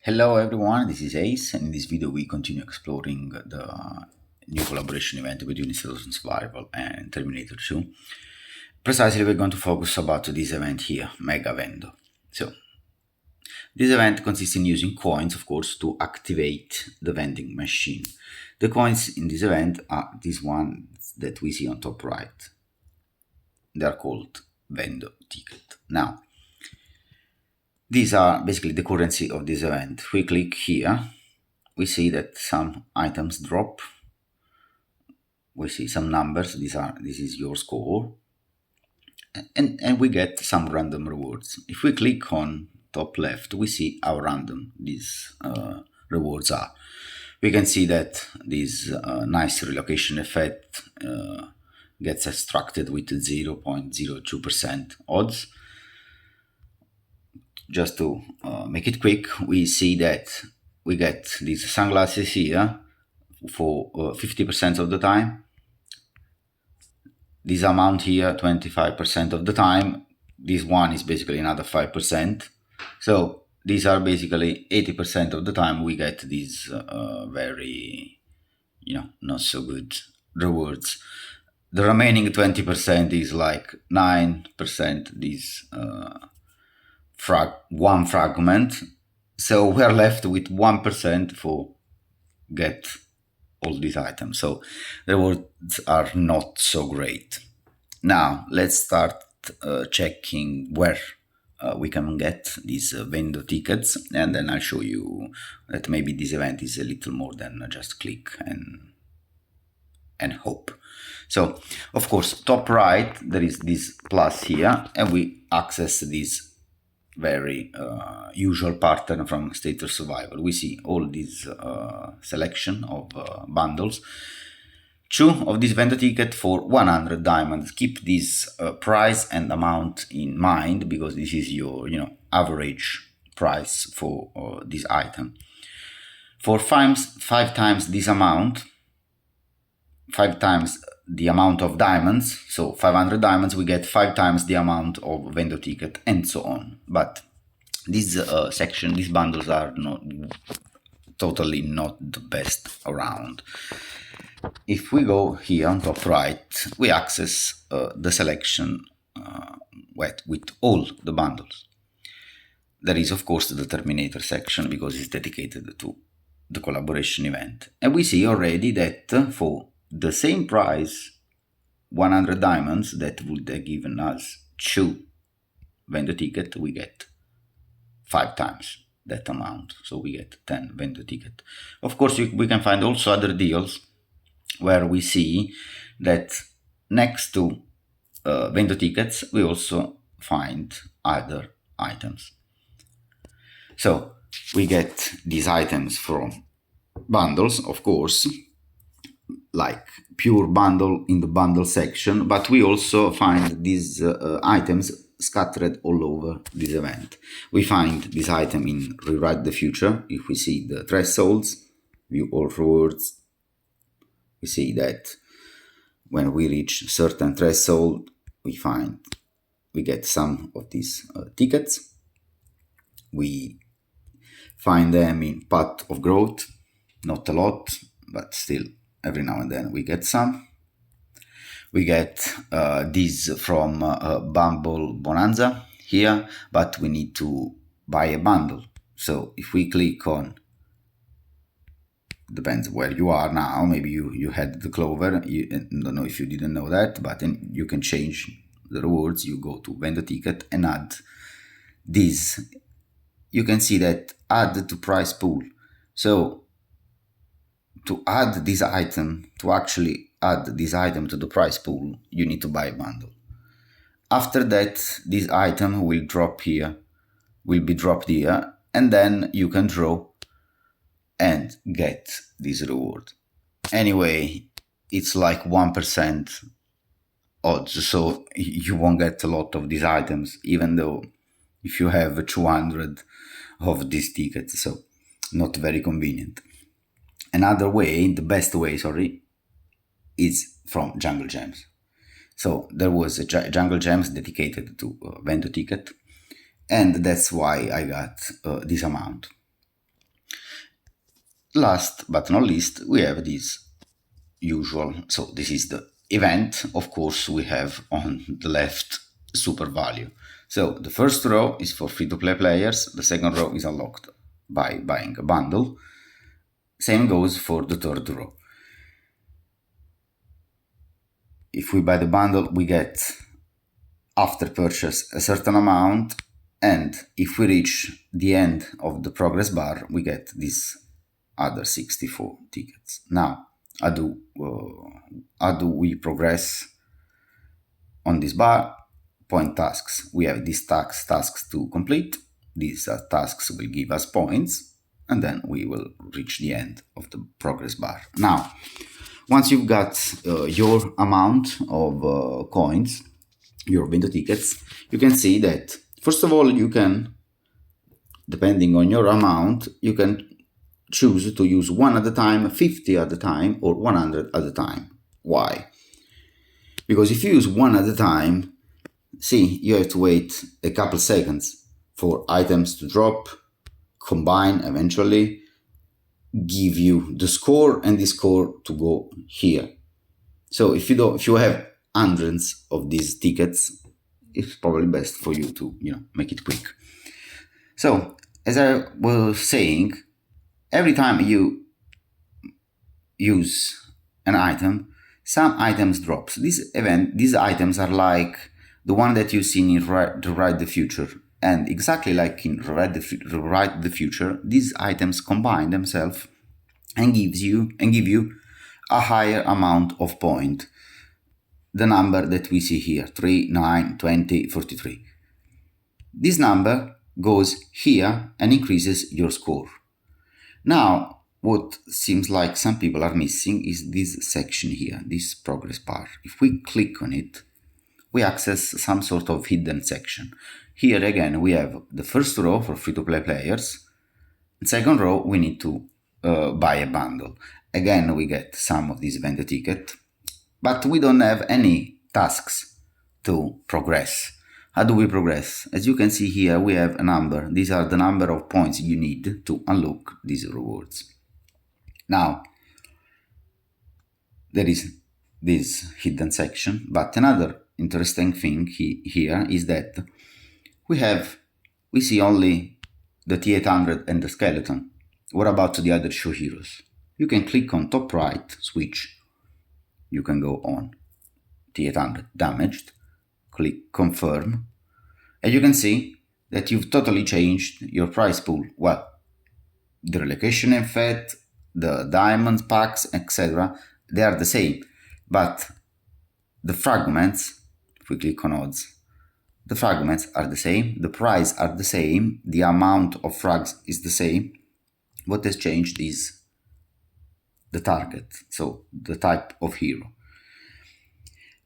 Hello everyone, this is Ace, and in this video we continue exploring the new collaboration event between Citizen Survival and Terminator 2. Precisely, we're going to focus about this event here, Mega Vendo. So, this event consists in using coins, of course, to activate the vending machine. The coins in this event are these ones that we see on top right. They are called Vendo ticket. Now, these are basically the currency of this event. If we click here, we see that some items drop. We see some numbers. This is your score, and we get some random rewards. If we click on top left, we see how random these rewards are. We can see that this nice relocation effect gets extracted with 0.02% odds. Just to make it quick, we see that we get these sunglasses here for 50% of the time. This amount here, 25% of the time. This one is basically another 5%. So these are basically 80% of the time we get these very, not so good rewards. The remaining 20% is like 9%, this one fragment. So we're left with 1% for get all these items. So the rewards are not so great. Now let's start checking where we can get these Vendo tickets, and then I'll show you that maybe this event is a little more than just click and hope. So of course, top right there is this plus here, and we access this very usual pattern from State of Survival. We see all these selection of bundles. 2 of this vendor ticket for 100 diamonds. Keep this price and amount in mind, because this is your average price for this item. For 5 times this amount, 5 times the amount of diamonds, so 500 diamonds, we get 5 times the amount of vendor ticket, and so on. But this section, these bundles are totally not the best around. If we go here on top right, we access the selection with all the bundles. There is of course the Terminator section, because it's dedicated to the collaboration event, and we see already that for the same price, 100 diamonds, that would have given us 2 vendor ticket, we get 5 times that amount, so we get 10 vendor ticket. Of course, we can find also other deals where we see that next to vendor tickets we also find other items. So we get these items from bundles, of course, like pure bundle in the bundle section, but we also find these items scattered all over this event. We find this item in Rewrite the Future. If we see the thresholds, view all rewards, we see that when we reach a certain threshold, we get some of these tickets. We find them in Path of Growth, not a lot, but still every now and then we get some. We get these from Bumble Bonanza here, but we need to buy a bundle. So if we click on, depends where you are now, maybe you had the Clover, I don't know if you didn't know that, but then you can change the rewards. You go to vendor ticket and add this. You can see that add to price pool. So to add this item, to actually add this item to the price pool, you need to buy a bundle. After that, this item will be dropped here, and then you can draw and get this reward. Anyway, it's like 1% odds, so you won't get a lot of these items, even though if you have 200 of these tickets, so not very convenient. Another way, the best way, is from Jungle Gems. So there was a Jungle Gems dedicated to Vendo ticket, and that's why I got this amount. Last but not least, we have this usual. So this is the event. Of course, we have on the left super value. So the first row is for free-to-play players. The second row is unlocked by buying a bundle. Same goes for the third row. If we buy the bundle, we get after purchase a certain amount, and if we reach the end of the progress bar, we get this other 64 tickets. Now, how do we progress on this bar? Point tasks. We have these tasks to complete. These tasks will give us points, and then we will reach the end of the progress bar. Now, once you've got your amount of coins, your Vendo tickets, you can see that, first of all, you can, depending on your amount, you can choose to use 1 at a time, 50 at a time, or 100 at a time. Why? Because if you use 1 at a time, see, you have to wait a couple seconds for items to drop, combine eventually, give you the score, and the score to go here. So if you have hundreds of these tickets, it's probably best for you to make it quick. So as I was saying, every time you use an item, some items drops. These items are like the one that you see in Rewrite the Future. And exactly like in Rewrite the Future, these items combine themselves and give you a higher amount of point. The number that we see here, 3, 9, 20, 43. This number goes here and increases your score. Now, what seems like some people are missing is this section here, this progress bar. If we click on it, we access some sort of hidden section. Here again, we have the first row for free-to-play players. The second row, we need to buy a bundle. Again, we get some of this Vendo ticket, but we don't have any tasks to progress. How do we progress? As you can see here, we have a number. These are the number of points you need to unlock these rewards. Now, there is this hidden section, but another interesting thing here is that we see only the T800 and the skeleton. What about the other show heroes? You can click on top right, switch. You can go on T800 damaged, click confirm, and you can see that you've totally changed your prize pool. Well, the relocation effect, the diamond packs, etc., they are the same, but the fragments, if we click on odds, the fragments are the same, the price are the same, the amount of frags is the same. What has changed is the target, so the type of hero.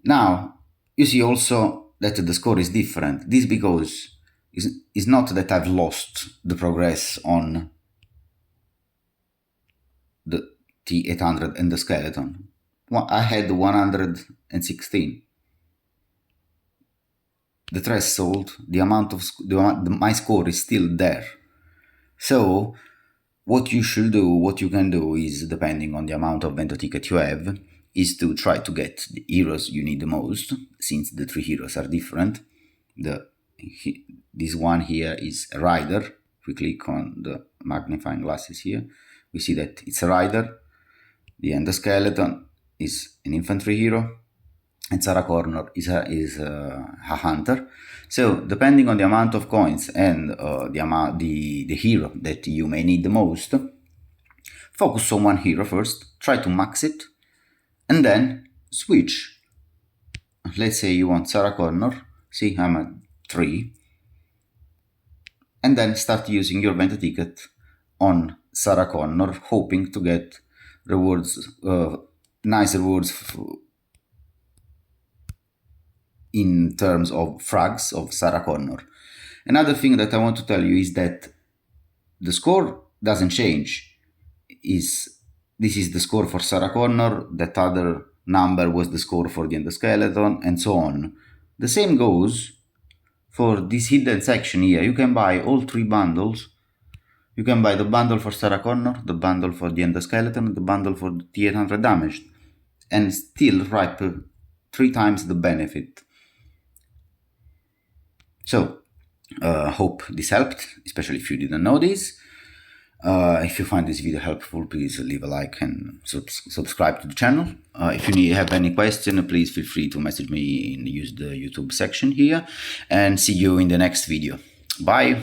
Now, you see also that the score is different. This because it's not that I've lost the progress on the T800 and the skeleton. Well, I had 116. The threshold, the amount of my score is still there. So what you can do is, depending on the amount of Vendo ticket you have, is to try to get the heroes you need the most, since the 3 heroes are different. This one here is a rider. If we click on the magnifying glasses here, we see that it's a rider. The endoskeleton is an infantry hero, and Sarah Connor is a hunter. So depending on the amount of coins and the hero that you may need the most, focus on one hero first, try to max it, and then switch. Let's say you want Sarah Connor, see I'm at 3, and then start using your Vendo ticket on Sarah Connor, hoping to get rewards, nice rewards in terms of frags of Sarah Connor. Another thing that I want to tell you is that the score doesn't change. This is the score for Sarah Connor, that other number was the score for the endoskeleton, and so on. The same goes for this hidden section here. You can buy all 3 bundles You can buy the bundle for Sarah Connor, the bundle for the endoskeleton, the bundle for the T800 damaged, and still reap 3 times the benefit. So, hope this helped, especially if you didn't know this. If you find this video helpful, please leave a like and subscribe to the channel. If you have any question, please feel free to message me and use the YouTube section here. And see you in the next video. Bye!